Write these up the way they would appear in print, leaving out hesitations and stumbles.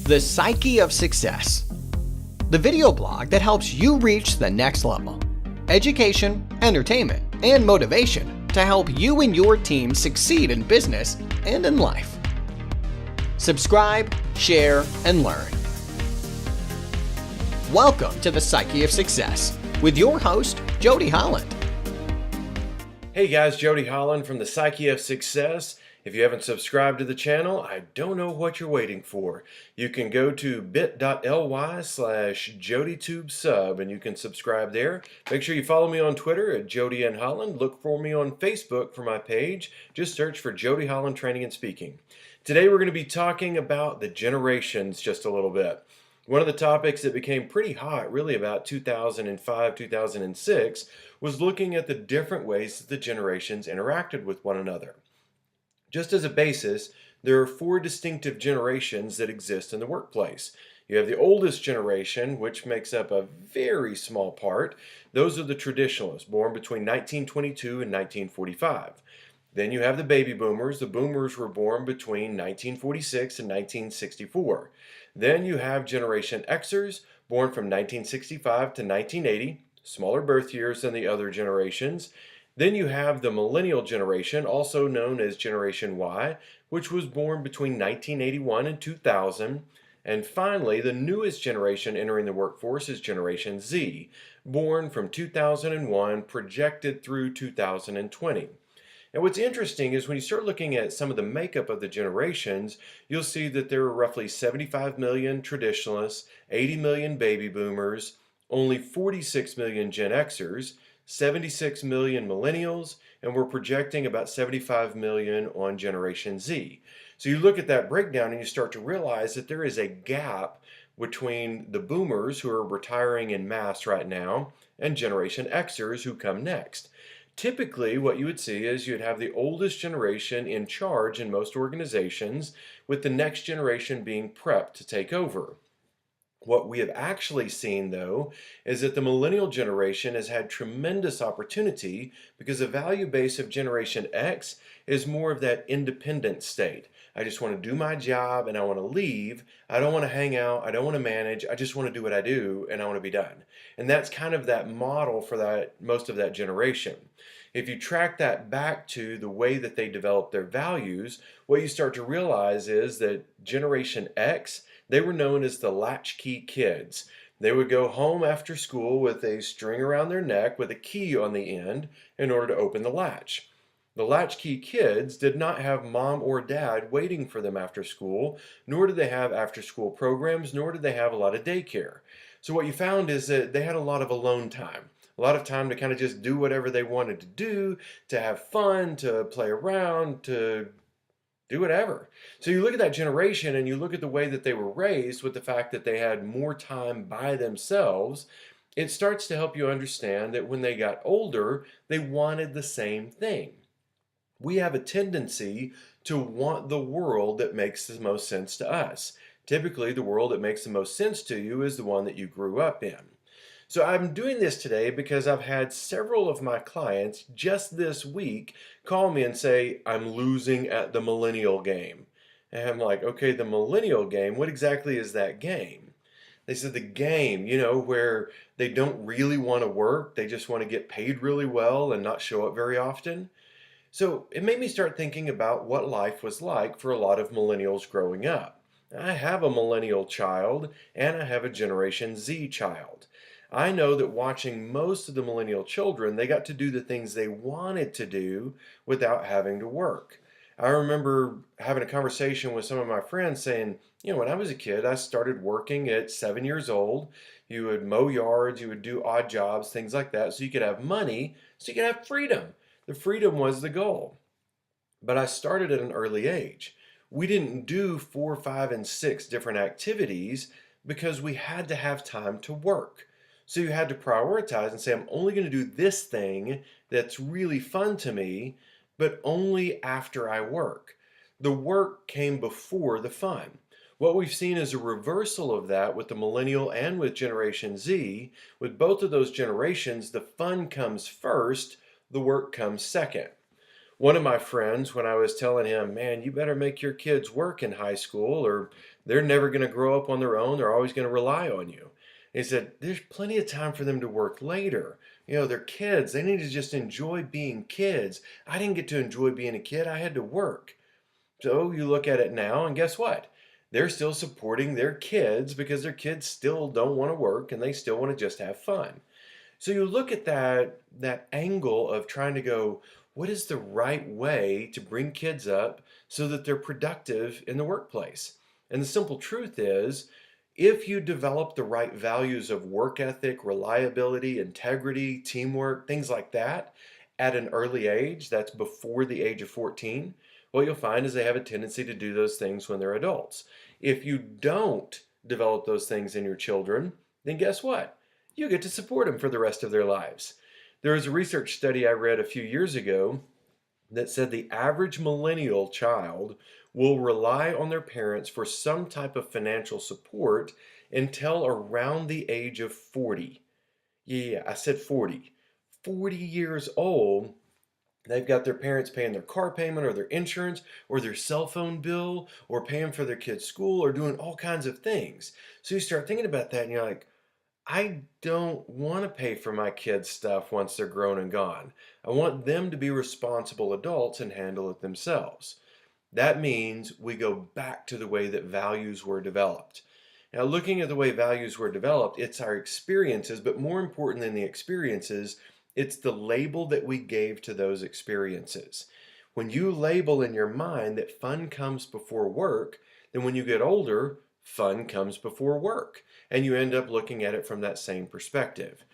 The Psyche of Success, the video blog that helps you reach the next level. Education, entertainment, and motivation to help you and your team succeed in business and in life. Subscribe, share, and learn. Welcome to the Psyche of Success with your host, Jody Holland. Hey guys, Jody Holland from the Psyche of Success. If you haven't subscribed to the channel, I don't know what you're waiting for. You can go to bit.ly/JodyTubeSub and you can subscribe there. Make sure you follow me on Twitter at Jody N. Holland. Look for me on Facebook for my page. Just search for Jody Holland Training and Speaking. Today we're going to be talking about the generations just a little bit. One of the topics that became pretty hot really about 2005, 2006 was looking at the different ways that the generations interacted with one another. Just as a basis, there are four distinctive generations that exist in the workplace. You have the oldest generation, which makes up a very small part. Those are the traditionalists, born between 1922 and 1945. Then you have the baby boomers. The boomers were born between 1946 and 1964. Then you have Generation Xers, born from 1965 to 1980, smaller birth years than the other generations. Then you have the Millennial generation, also known as Generation Y, which was born between 1981 and 2000. And finally, the newest generation entering the workforce is Generation Z, born from 2001, projected through 2020. And what's interesting is when you start looking at some of the makeup of the generations, you'll see that there are roughly 75 million traditionalists, 80 million baby boomers, only 46 million Gen Xers, 76 million millennials, and we're projecting about 75 million on Generation Z. So you look at that breakdown and you start to realize that there is a gap between the boomers who are retiring en masse right now and Generation Xers who come next. Typically, what you would see is you'd have the oldest generation in charge in most organizations, with the next generation being prepped to take over. What we have actually seen, though, is that the millennial generation has had tremendous opportunity because the value base of Generation X is more of that independent state. I just want to do my job and I want to leave. I don't want to hang out. I don't want to manage. I just want to do what I do and I want to be done. And that's kind of that model for that most of that generation. If you track that back to the way that they develop their values, what you start to realize is that Generation X, they were known as the latchkey kids. They would go home after school with a string around their neck with a key on the end in order to open the latch. The latchkey kids did not have mom or dad waiting for them after school, nor did they have after-school programs, nor did they have a lot of daycare. So what you found is that they had a lot of alone time. A lot of time to kind of just do whatever they wanted to do, to have fun, to play around, to do whatever. So you look at that generation and you look at the way that they were raised with the fact that they had more time by themselves, it starts to help you understand that when they got older, they wanted the same thing. We have a tendency to want the world that makes the most sense to us. Typically, the world that makes the most sense to you is the one that you grew up in. So I'm doing this today because I've had several of my clients just this week call me and say, I'm losing at the millennial game. And I'm like, okay, the millennial game, what exactly is that game? They said the game, where they don't really want to work, they just want to get paid really well and not show up very often. So it made me start thinking about what life was like for a lot of millennials growing up. I have a millennial child and I have a Generation Z child. I know that watching most of the millennial children, they got to do the things they wanted to do without having to work. I remember having a conversation with some of my friends saying, when I was a kid, I started working at 7 years old. You would mow yards, you would do odd jobs, things like that, so you could have money, so you could have freedom. The freedom was the goal. But I started at an early age. We didn't do 4, 5, and 6 different activities because we had to have time to work. So you had to prioritize and say, I'm only going to do this thing that's really fun to me, but only after I work. The work came before the fun. What we've seen is a reversal of that with the millennial and with Generation Z. With both of those generations, the fun comes first, the work comes second. One of my friends, when I was telling him, man, you better make your kids work in high school or They're never going to grow up on their own. They're always going to rely on you. He said, there's plenty of time for them to work later. They're kids. They need to just enjoy being kids. I didn't get to enjoy being a kid. I had to work. So you look at it now, and guess what? They're still supporting their kids because their kids still don't want to work and they still want to just have fun. So you look at that angle of trying to go, what is the right way to bring kids up so that they're productive in the workplace? And the simple truth is, if you develop the right values of work ethic, reliability, integrity, teamwork, things like that at an early age, that's before the age of 14, what you'll find is they have a tendency to do those things when they're adults. If you don't develop those things in your children, then guess what? You get to support them for the rest of their lives. There was a research study I read a few years ago that said the average millennial child will rely on their parents for some type of financial support until around the age of 40. Yeah, I said 40. 40 years old, they've got their parents paying their car payment or their insurance or their cell phone bill or paying for their kids' school or doing all kinds of things. So you start thinking about that and you're like, I don't want to pay for my kids' stuff once they're grown and gone. I want them to be responsible adults and handle it themselves. That means we go back to the way that values were developed. Now, looking at the way values were developed, it's our experiences, but more important than the experiences, it's the label that we gave to those experiences. When you label in your mind that fun comes before work, then when you get older, fun comes before work, and you end up looking at it from that same perspective.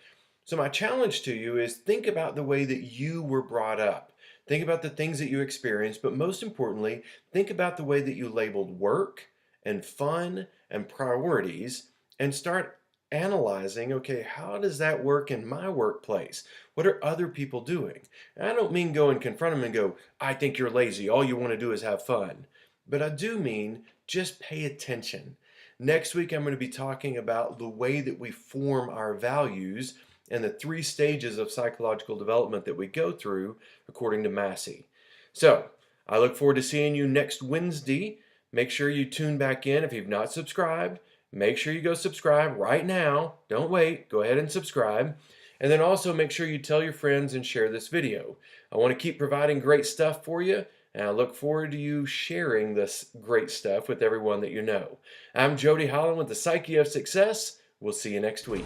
So my challenge to you is think about the way that you were brought up. Think about the things that you experienced, but most importantly, think about the way that you labeled work and fun and priorities and start analyzing, okay, how does that work in my workplace? What are other people doing? And I don't mean go and confront them and go, I think you're lazy. All you want to do is have fun. But I do mean just pay attention. Next week, I'm going to be talking about the way that we form our values and the 3 stages of psychological development that we go through according to Massey. So I look forward to seeing you next Wednesday. Make sure you tune back in. If you've not subscribed, make sure you go subscribe right now. Don't wait. Go ahead and subscribe. And then also make sure you tell your friends and share this video. I want to keep providing great stuff for you, and I look forward to you sharing this great stuff with everyone that you know. I'm Jody Holland with the Psyche of Success. We'll see you next week.